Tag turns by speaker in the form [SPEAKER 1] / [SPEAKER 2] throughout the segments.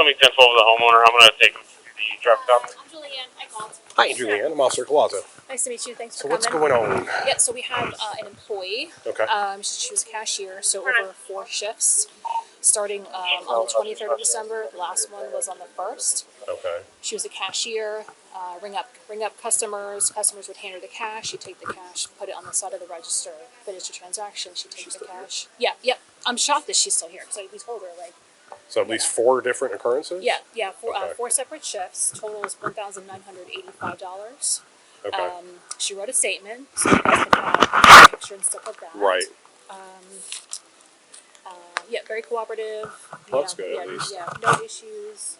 [SPEAKER 1] going to be 10-4 with the homeowner. I'm going to take him to the traffic stop.
[SPEAKER 2] I'm Julianne. I called.
[SPEAKER 3] Hi, Julianne. I'm Officer Colazo.
[SPEAKER 2] Nice to meet you. Thanks for
[SPEAKER 3] So
[SPEAKER 2] coming.
[SPEAKER 3] what's going on?
[SPEAKER 2] Yeah, so we have an employee.
[SPEAKER 3] Okay.
[SPEAKER 2] She was a cashier, so over 4 shifts, starting on the 23rd of December. The last one was on the 1st.
[SPEAKER 3] Okay.
[SPEAKER 2] She was a cashier. Ring up customers. Customers would hand her the cash. She'd take the cash, put it on the side of the register, finish the transaction. She'd take the cash. Here? Yeah. I'm shocked that she's still here because we told her
[SPEAKER 3] So at least 4 different occurrences?
[SPEAKER 2] Yeah. 4
[SPEAKER 3] Okay.
[SPEAKER 2] 4 separate shifts. Total is $1,985.
[SPEAKER 3] Okay.
[SPEAKER 2] She wrote a statement, so you guys can have a picture and stuff like that.
[SPEAKER 3] Right.
[SPEAKER 2] Yeah, very cooperative.
[SPEAKER 3] Well, that's good, at least.
[SPEAKER 2] Yeah, no issues.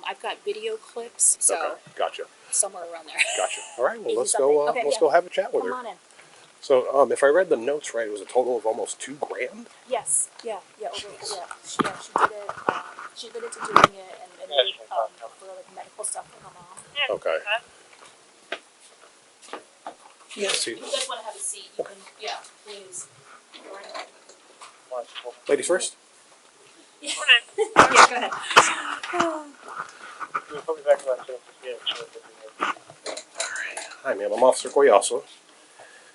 [SPEAKER 2] I've got video clips, so
[SPEAKER 3] Okay. Gotcha.
[SPEAKER 2] somewhere around there.
[SPEAKER 3] Gotcha. All right. Well,
[SPEAKER 2] Easy
[SPEAKER 3] let's
[SPEAKER 2] something.
[SPEAKER 3] go.
[SPEAKER 2] Okay,
[SPEAKER 3] let's
[SPEAKER 2] yeah.
[SPEAKER 3] go have a chat with
[SPEAKER 2] Come
[SPEAKER 3] her.
[SPEAKER 2] on in.
[SPEAKER 3] So, if I read the notes right, it was a total of almost $2,000.
[SPEAKER 2] Yes. Yeah. She did it. She admitted to doing it, and did, for like medical stuff for her mom.
[SPEAKER 3] Okay. Yeah. See,
[SPEAKER 2] If you guys want to have a seat, you can. Yeah, please.
[SPEAKER 3] ladies first.
[SPEAKER 2] Yeah. Yeah. Go ahead.
[SPEAKER 3] Hi, ma'am. I'm Officer Coyaso.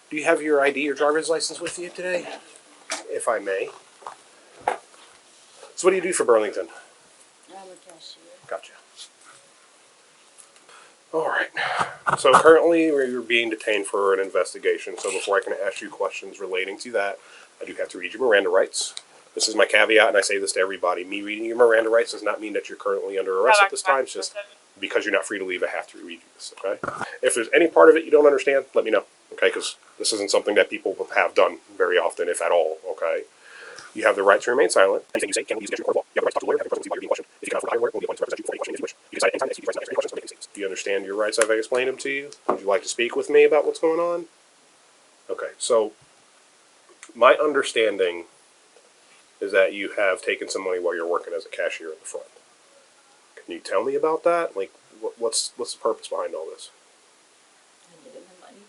[SPEAKER 3] Do you have your ID or driver's license with you today? If I may. So what do you do for Burlington?
[SPEAKER 4] I'm a cashier.
[SPEAKER 3] Gotcha. All right. So currently you're being detained for an investigation. So before I can ask you questions relating to that, I do have to read your Miranda rights. This is my caveat, and I say this to everybody. Me reading your Miranda rights does not mean that you're currently under arrest at this time. It's just because you're not free to leave, I have to read you this, okay? If there's any part of it you don't understand, let me know, okay? Because this isn't something that people have done very often, if at all, okay? You have the right to remain silent. Anything you say can be used against you in court of law. You have the right to talk to a lawyer, have your questions while you're being questioned. If you cannot afford a lawyer, we'll be appointed to represent you for any question if you wish. You can decide anytime that you can answer any questions or make any statements. Do you understand your rights? Have I explained them to you? Would you like to speak with me about what's going on? Okay, so my understanding is that you have taken some money while you're working as a cashier at the front. Can you tell me about that? Like, what's the purpose behind all this?
[SPEAKER 4] I needed my money.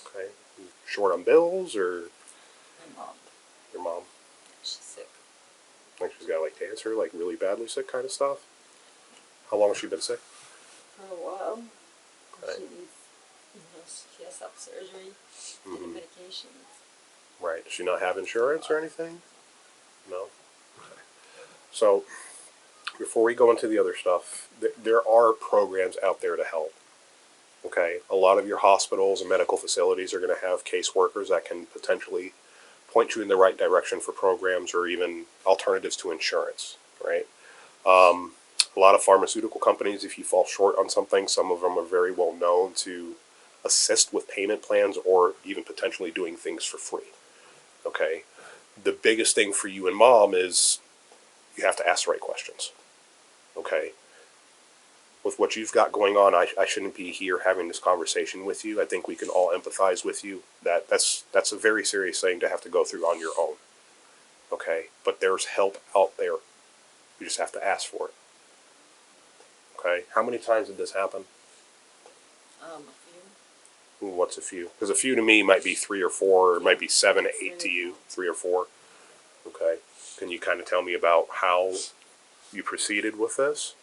[SPEAKER 3] Okay, you short on bills or
[SPEAKER 4] My mom.
[SPEAKER 3] your mom?
[SPEAKER 4] She's sick.
[SPEAKER 3] Like she's got like cancer, like really badly sick kind of stuff. How long has she been sick?
[SPEAKER 4] For a while.
[SPEAKER 3] Right.
[SPEAKER 4] She needs, she has to have surgery and medications.
[SPEAKER 3] Right. Does she not have insurance or anything? No. Okay. So before we go into the other stuff, there are programs out there to help. Okay. A lot of your hospitals and medical facilities are going to have caseworkers that can potentially point you in the right direction for programs or even alternatives to insurance. Right. A lot of pharmaceutical companies, if you fall short on something, some of them are very well known to assist with payment plans or even potentially doing things for free. Okay. The biggest thing for you and mom is you have to ask the right questions. Okay. With what you've got going on, I shouldn't be here having this conversation with you. I think we can all empathize with you. That's a very serious thing to have to go through on your own. Okay. But there's help out there. You just have to ask for it. Okay. How many times did this happen?
[SPEAKER 4] A few.
[SPEAKER 3] What's a few? Because a few to me might be 3 or 4, or it might be 7 to 8 to you. 3 or 4. Okay. Can you kind of tell me about how you proceeded with this?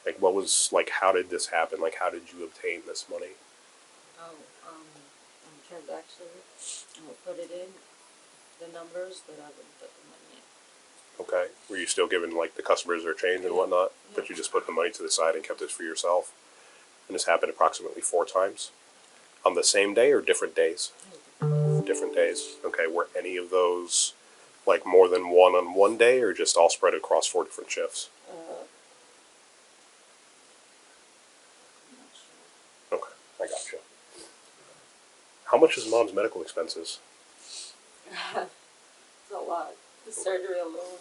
[SPEAKER 3] Like, what was, like, how did this happen? Like, how did you obtain this money?
[SPEAKER 4] On transaction, I would put it in the numbers, but I wouldn't put the money in.
[SPEAKER 3] Okay. Were you still giving, like, the customers their change and whatnot? Yeah. But you just put the money to the side and kept it for yourself? And this happened approximately 4 times? On the same day or different days? Different days. Okay. Were any of those, like, more than one on one day or just all spread across 4 different shifts?
[SPEAKER 4] I'm not sure.
[SPEAKER 3] Okay. I gotcha. How much is mom's medical expenses?
[SPEAKER 4] It's a lot. The surgery alone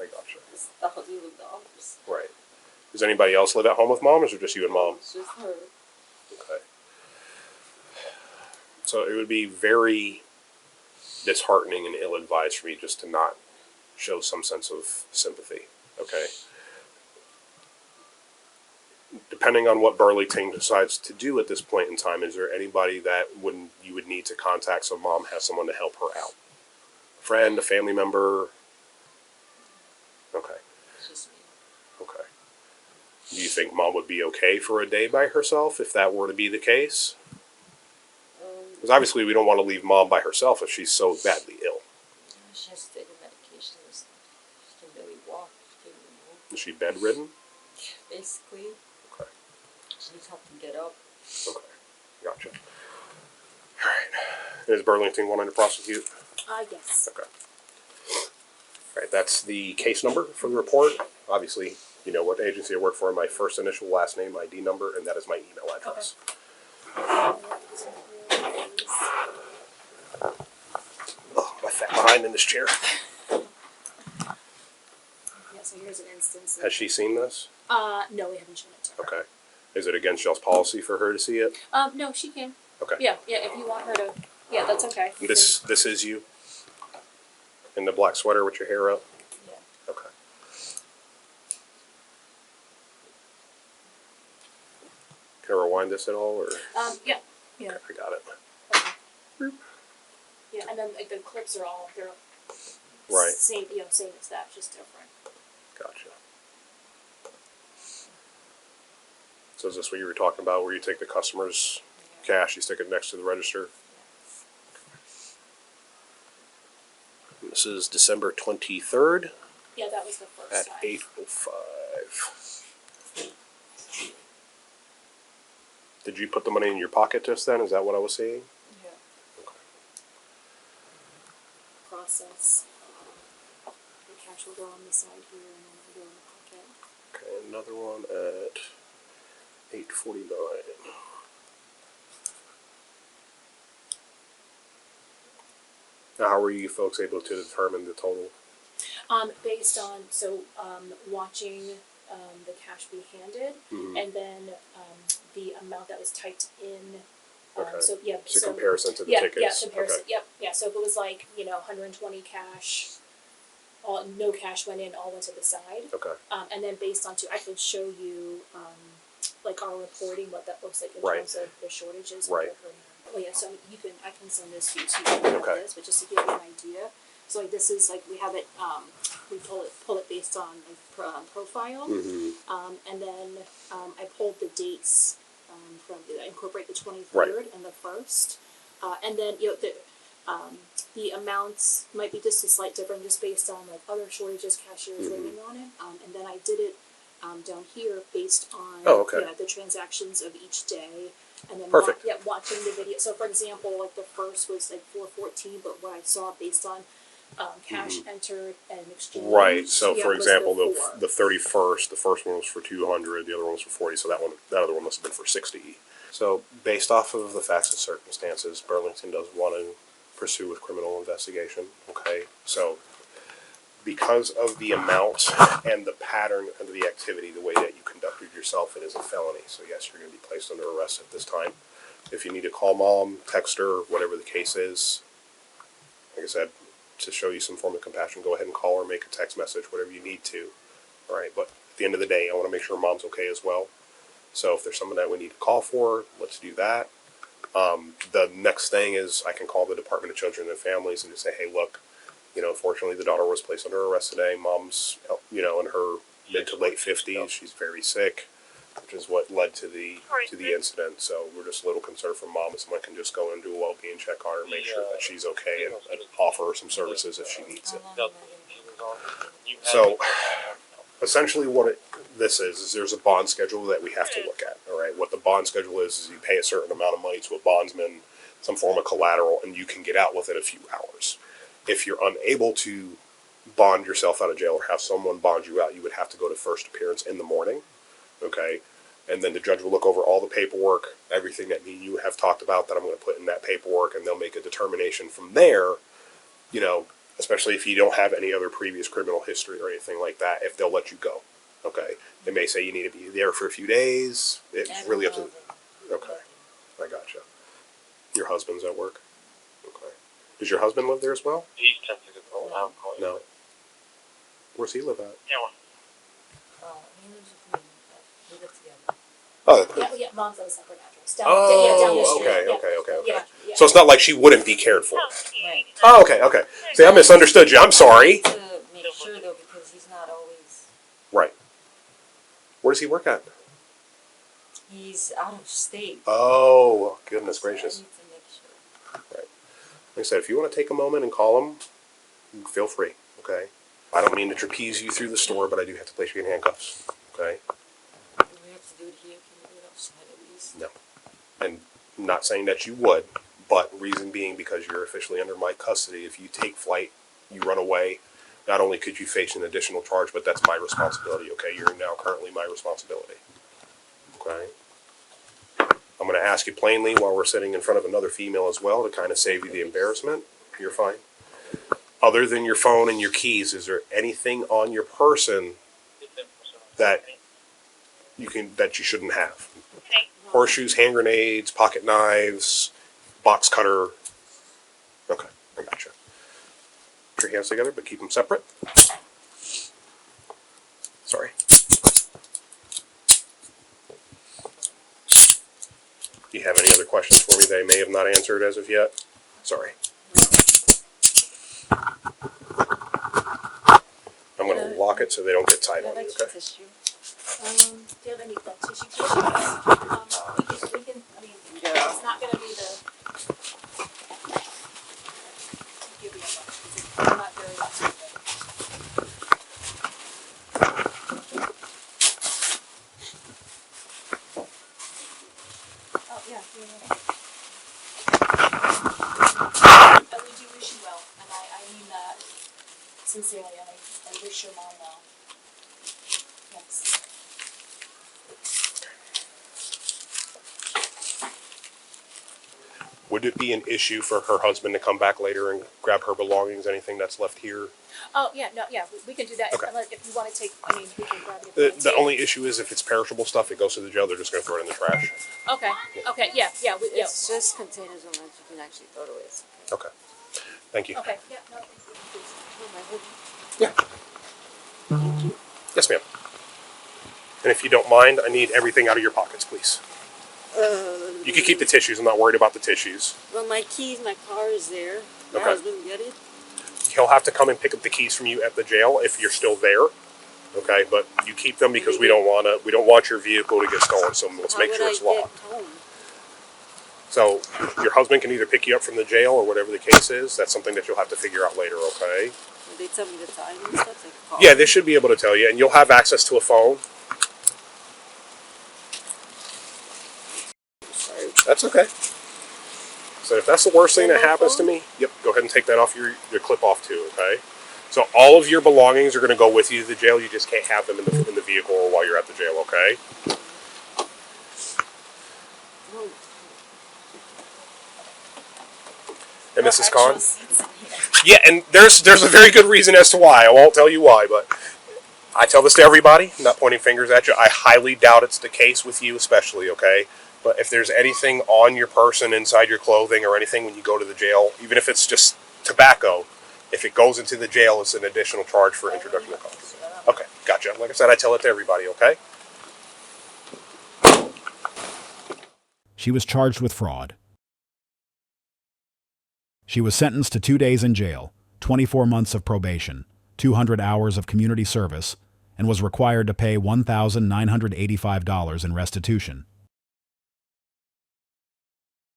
[SPEAKER 3] I gotcha.
[SPEAKER 4] is thousands of dollars.
[SPEAKER 3] Right. Does anybody else live at home with mom, or is it just you and mom?
[SPEAKER 4] It's just her.
[SPEAKER 3] Okay. So it would be very disheartening and ill-advised for me just to not show some sense of sympathy. Okay. Depending on what Burlington decides to do at this point in time, is there anybody that you would need to contact so mom has someone to help her out? A friend, a family member,
[SPEAKER 4] It's just me.
[SPEAKER 3] Okay. Do you think Mom would be okay for a day by herself if that were to be the case? Because obviously we don't want to leave Mom by herself if she's so badly ill.
[SPEAKER 4] She has to take her medication and stuff. She can barely walk. She can't even move.
[SPEAKER 3] Is she bedridden?
[SPEAKER 4] Basically.
[SPEAKER 3] Okay.
[SPEAKER 4] She needs help to get up.
[SPEAKER 3] Okay. Gotcha. Alright. Is Burlington wanting to prosecute?
[SPEAKER 2] Yes.
[SPEAKER 3] Okay. Alright, that's the case number for the report. Obviously, you know what agency I work for, my first initial, last name, ID number, and that is my email address. Oh, my fat behind in this chair.
[SPEAKER 2] Yeah, so here's an instance.
[SPEAKER 3] Has she seen this?
[SPEAKER 2] No, we haven't shown it to her.
[SPEAKER 3] Okay. Is it against y'all's policy for her to see it?
[SPEAKER 2] No, she can.
[SPEAKER 3] Okay.
[SPEAKER 2] Yeah, if you want her to, yeah, that's okay.
[SPEAKER 3] This is you? In the black sweater with your hair up?
[SPEAKER 4] Yeah.
[SPEAKER 3] Okay. Can I rewind this at all, or?
[SPEAKER 2] Yeah.
[SPEAKER 3] Okay, I got it.
[SPEAKER 2] Okay. Yeah, and then like the clips are all, they're
[SPEAKER 3] Right.
[SPEAKER 2] same, same as that, just different.
[SPEAKER 3] Gotcha. So is this what you were talking about, where you take the customer's cash, you stick it next to the register? This is December 23rd
[SPEAKER 2] Yeah, that was the first
[SPEAKER 3] at
[SPEAKER 2] time.
[SPEAKER 3] 8:05. Did you put the money in your pocket just then? Is that what I was seeing?
[SPEAKER 4] Yeah.
[SPEAKER 2] Process. The cash will go on the side here and then it'll go in the pocket.
[SPEAKER 3] Okay, another one at 8:49. Now, how were you folks able to determine the total?
[SPEAKER 2] Based on, watching the cash be handed, and then the amount that was typed in.
[SPEAKER 3] Okay.
[SPEAKER 2] So yeah,
[SPEAKER 3] So comparison to the
[SPEAKER 2] yeah,
[SPEAKER 3] tickets.
[SPEAKER 2] yeah, comparison.
[SPEAKER 3] Okay.
[SPEAKER 2] Yep, yeah. So if it was like 120 cash, no cash went in, all went to the side.
[SPEAKER 3] Okay.
[SPEAKER 2] And then based on I could show you like our reporting, what that looks like in
[SPEAKER 3] Right.
[SPEAKER 2] terms of the shortages.
[SPEAKER 3] Right.
[SPEAKER 2] Oh yeah, so I can send this to you too. You can have
[SPEAKER 3] Okay.
[SPEAKER 2] this, but just to give you an idea. So like this is like we have it, we pull it based on like profile, and then I pulled the dates from I incorporate the 23rd and the 1st, and then the amounts might be just a slight different just based on like other shortages cashiers waiting on it, and then I did it down here based on the transactions of each day. And then
[SPEAKER 3] Perfect.
[SPEAKER 2] Watching the video. So for example, like the first was like 414, but what I saw based on cash entered and exchanged.
[SPEAKER 3] Right. So for
[SPEAKER 2] was
[SPEAKER 3] example,
[SPEAKER 2] the
[SPEAKER 3] the 31st, the first one was for 200, the other one was for 40. So that other one must have been for 60. So based off of the facts and circumstances, Burlington does want to pursue with criminal investigation. Okay. So because of the amount and the pattern of the activity, the way that you conducted yourself, it is a felony. So yes, you're going to be placed under arrest at this time. If you need to call Mom, text her, whatever the case is, like I said, to show you some form of compassion, go ahead and call her, make a text message, whatever you need to. All right, but at the end of the day, I want to make sure Mom's okay as well. So if there's someone that we need to call for, let's do that. The next thing is I can call the Department of Children and Families and just say, hey, look, unfortunately the daughter was placed under arrest today. Mom's, in her mid to late 50s. She's very sick, which is what led to the incident. So we're just a little concerned for Mom if someone can just go and do a well-being check on her, make sure that she's okay, and offer her some services if she needs it. So essentially what this is there's a bond schedule that we have to look at. All right, what the bond schedule is you pay a certain amount of money to a bondsman, some form of collateral, and you can get out within a few hours. If you're unable to bond yourself out of jail or have someone bond you out, you would have to go to first appearance in the morning, okay? And then the judge will look over all the paperwork, everything that me and you have talked about that I'm going to put in that paperwork, and they'll make a determination from there, especially if you don't have any other previous criminal history or anything like that, if they'll let you go, okay? They may say you need to be there for a few days. It's really up to... Okay, I gotcha. Your husband's at work? Okay. Does your husband live there as well?
[SPEAKER 1] He tends to get the whole house.
[SPEAKER 3] No. Where's he live at?
[SPEAKER 1] Yeah,
[SPEAKER 4] He lives with me. We live together.
[SPEAKER 3] Oh,
[SPEAKER 2] Yeah, Mom's at a separate address. Down the street.
[SPEAKER 3] Okay.
[SPEAKER 2] Yeah.
[SPEAKER 3] So it's not like she wouldn't be cared for.
[SPEAKER 4] Right.
[SPEAKER 3] Oh, okay. See, I misunderstood you. I'm sorry.
[SPEAKER 4] To make sure though, because he's not always
[SPEAKER 3] Where does he work at?
[SPEAKER 4] He's out of state.
[SPEAKER 3] Oh, goodness
[SPEAKER 4] So I
[SPEAKER 3] gracious.
[SPEAKER 4] need to make sure.
[SPEAKER 3] Right. Like I said, if you want to take a moment and call him, feel free, okay? I don't mean to trapeze you through the store, but I do have to place you in handcuffs, okay?
[SPEAKER 4] Do we have to do it here? Can we do it outside at least?
[SPEAKER 3] No. And I'm not saying that you would, but reason being because you're officially under my custody. If you take flight, you run away, not only could you face an additional charge, but that's my responsibility, okay? You're now currently my responsibility, okay? I'm going to ask you plainly while we're sitting in front of another female as well to kind of save you the embarrassment. You're fine. Other than your phone and your keys, is there anything on your person that you shouldn't have? Horseshoes, hand grenades, pocket knives, box cutter. Okay, I gotcha. Put your hands together, but keep them separate. Sorry. Do you have any other questions for me that I may have not answered as of yet? Sorry. I'm going to lock it so they don't get tied on you, okay?
[SPEAKER 4] Tissue.
[SPEAKER 2] Do you have any tissue cases? We can, I mean,
[SPEAKER 4] Yeah.
[SPEAKER 2] it's not gonna be the. Give you a bunch, 'cause it's not very much. Oh, yeah. And we do wish you well, and I mean that sincerely, and I wish your mom well. Yes.
[SPEAKER 3] Would it be an issue for her husband to come back later and grab her belongings, anything that's left here?
[SPEAKER 2] Oh, yeah, no, yeah, we can do that.
[SPEAKER 3] Okay.
[SPEAKER 2] If you wanna take, I mean, we can grab it.
[SPEAKER 3] The only issue is if it's perishable stuff, it goes to the jail, they're just going to throw it in the trash.
[SPEAKER 2] Okay, okay, yeah, yeah,
[SPEAKER 4] It's just containers on which you can actually throw it away. It's
[SPEAKER 3] Okay. Thank you.
[SPEAKER 2] okay, yeah, no, thank you.
[SPEAKER 4] oh, my hoodie.
[SPEAKER 3] Yeah. Yes, ma'am. And if you don't mind, I need everything out of your pockets, please. You can keep the tissues. I'm not worried about the tissues.
[SPEAKER 4] Well, my keys, my car is there. My
[SPEAKER 3] Okay.
[SPEAKER 4] husband get it.
[SPEAKER 3] He'll have to come and pick up the keys from you at the jail if you're still there. Okay, but you keep them because we don't want your vehicle to get stolen. So let's make sure it's
[SPEAKER 4] How would I
[SPEAKER 3] locked.
[SPEAKER 4] get home?
[SPEAKER 3] So your husband can either pick you up from the jail or whatever the case is. That's something that you'll have to figure out later. Okay.
[SPEAKER 4] Will they tell me the time and stuff? Like call
[SPEAKER 3] Yeah,
[SPEAKER 4] me?
[SPEAKER 3] they should be able to tell you, and you'll have access to a phone.
[SPEAKER 4] Sorry.
[SPEAKER 3] That's okay. So if that's the worst thing that
[SPEAKER 4] And my
[SPEAKER 3] happens to
[SPEAKER 4] phone?
[SPEAKER 3] me, yep, go ahead and take that off your clip off too, okay? So all of your belongings are going to go with you to the jail. You just can't have them in the vehicle or while you're at the jail, okay?
[SPEAKER 4] Oh,
[SPEAKER 3] And
[SPEAKER 4] no
[SPEAKER 3] Mrs.
[SPEAKER 4] actual
[SPEAKER 3] Khan?
[SPEAKER 4] seats in here.
[SPEAKER 3] Yeah, and there's a very good reason as to why. I won't tell you why, but I tell this to everybody, I'm not pointing fingers at you. I highly doubt it's the case with you especially, okay? But if there's anything on your person, inside your clothing or anything when you go to the jail, even if it's just tobacco, if it goes into the jail, it's an additional charge for introduction of coffee. Okay, gotcha. Like I said, I tell it to everybody, okay?
[SPEAKER 5] She was charged with fraud. She was sentenced to 2 days in jail, 24 months of probation, 200 hours of community service, and was required to pay $1,985 in restitution.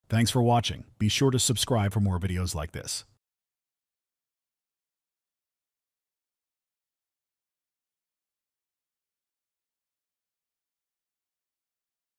[SPEAKER 5] Thanks for watching. Be sure to subscribe for more videos like this.